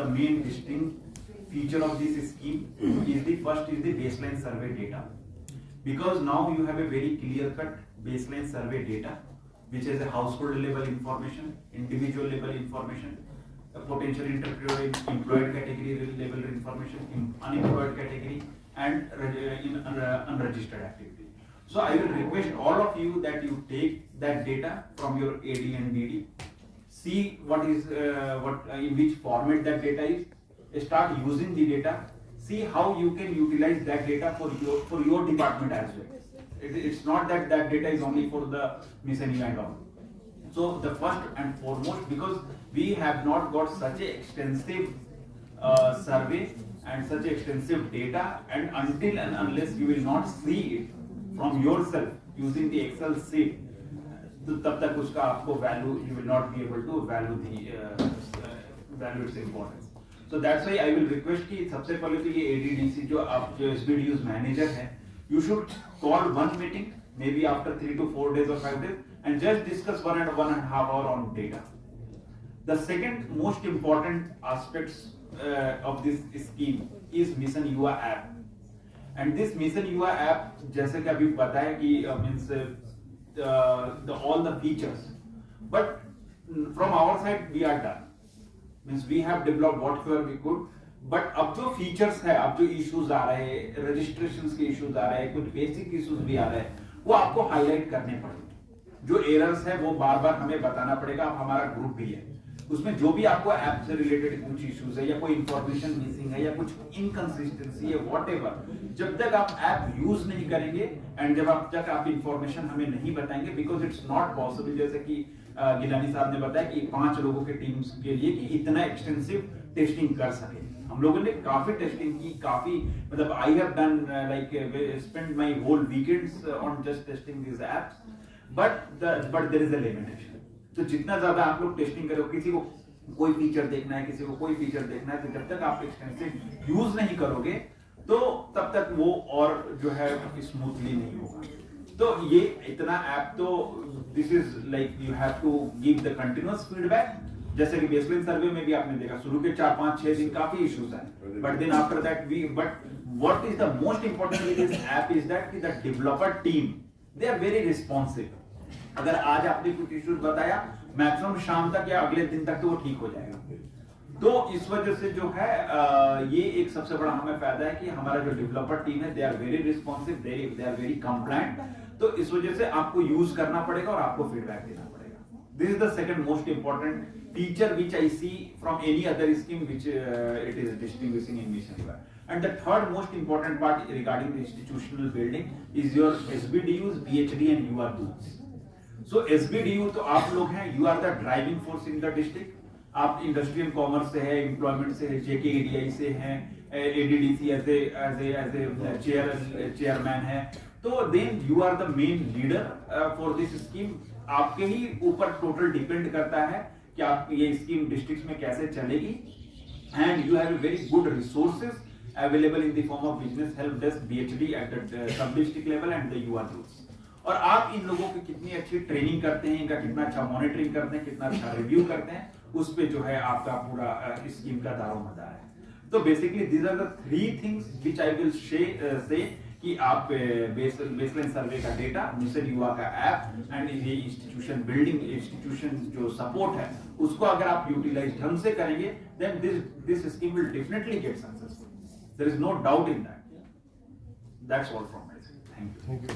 the main distinct feature of this scheme is the first is the baseline survey data, because now you have a very clear-cut baseline survey data, which is a household level information, individual level information, a potential entrepreneur employed category level information, unemployed category, and unregistered activity. So I will request all of you that you take that data from your AD and BD, see what is in which format that data is, start using the data, see how you can utilize that data for your department as well. It's not that that data is only for the mission and all. So the first and foremost, because we have not got such a extensive survey and such extensive data, and until and unless you will not see it from yourself using the Excel sheet, तो तब तक उसका आपको value, you will not be able to value value its importance. So that's why I will request कि सबसे पहले तो ये ADDC जो SBDU's manager है, you should call one meeting maybe after 3 to 4 days or 5 days and just discuss 1.5 hour on data. The second most important aspects of this scheme is Mission UA app, and this Mission UA app जैसे कि अभी पता है कि means all the features, but from our side we are done, means we have developed whatever we could, but अब जो features है, अब जो issues आ रहे हैं, registrations के issues आ रहे हैं, कुछ basic issues भी आ रहे हैं, वो आपको highlight करने पड़ेंगे. जो errors है वो बार बार हमें बताना पड़ेगा. अब हमारा ग्रुप भी है, उसमें जो भी आपको ऐप से रिलेटेड कुछ इश्यूज है या कोई इंफॉर्मेशन मिसिंग है या कुछ इनकंसिस्टेंसी है, व्हाटएवर, जब तक आप ऐप यूज नहीं करेंगे एंड जब तक आप इंफॉर्मेशन हमें नहीं बताएंगे, बिकॉज इट्स नॉट पॉसिबल, जैसे कि गिलानी साहब ने बताया कि 5 लोगों के टीम्स के लिए कि इतना एक्सटेंसिव टेस्टिंग कर सके. हम लोगों ने काफी टेस्टिंग की, काफी मतलब I have done like spend my whole weekends on just testing this apps, but there is a limitation. तो जितना ज्यादा आप लोग टेस्टिंग करो, किसी को कोई फीचर देखना है, किसी को कोई फीचर देखना है, तो जब तक आप एक्सटेंसिव यूज नहीं करोगे तो तब तक वो और जो है स्मूथली नहीं होगा. तो ये इतना ऐप तो this is like you have to give the continuous feedback. जैसे कि बेसलाइन सर्वे में भी आपने देखा शुरू के 4-5-6 दिन काफी इश्यूज हैं, but then after that but what is the most important with this app is that the developer team they are very responsive. अगर आज आपने कुछ इश्यूज बताया, मैक्सिमम शाम तक या अगले दिन तक तो वो ठीक हो जाएगा. तो इस वजह से जो है ये एक सबसे बड़ा हमें फायदा है कि हमारा जो डेवलपर टीम है they are very responsive, they are very compliant. तो इस वजह से आपको यूज करना पड़ेगा और आपको फीडबैक देना पड़ेगा. This is the second most important feature which I see from any other scheme which it is distinguishing in mission UA. And the third most important part regarding the institutional building is your SBDUs, BHD and UR booths. So SBDU तो आप लोग हैं, you are the driving force in the district. आप industrial commerce से है, employment से है, JKADI से हैं, ADDC एज ए चेयरमैन है. तो then you are the main leader for this scheme. आपके ही ऊपर टोटल डिपेंड करता है कि आप ये स्कीम डिस्ट्रिक्ट में कैसे चलेगी, and you have very good resources available in the form of business help desk, BHD at the sub district level and the UR groups. और आप इन लोगों की कितनी अच्छी ट्रेनिंग करते हैं, इनका कितना अच्छा मॉनिटरिंग करते हैं, कितना अच्छा रिव्यू करते हैं, उस पे जो है आपका पूरा स्कीम का दारोमदार है. तो basically these are the 3 things which I will say कि आप बेसलाइन सर्वे का डेटा, मिशन युवा का ऐप एंड ये इंस्टीट्यूशन बिल्डिंग, इंस्टीट्यूशन जो सपोर्ट है उसको अगर आप यूटिलाइज ढंग से करेंगे, then this scheme will definitely get successful. There is no doubt in that. That's all from my side. Thank you.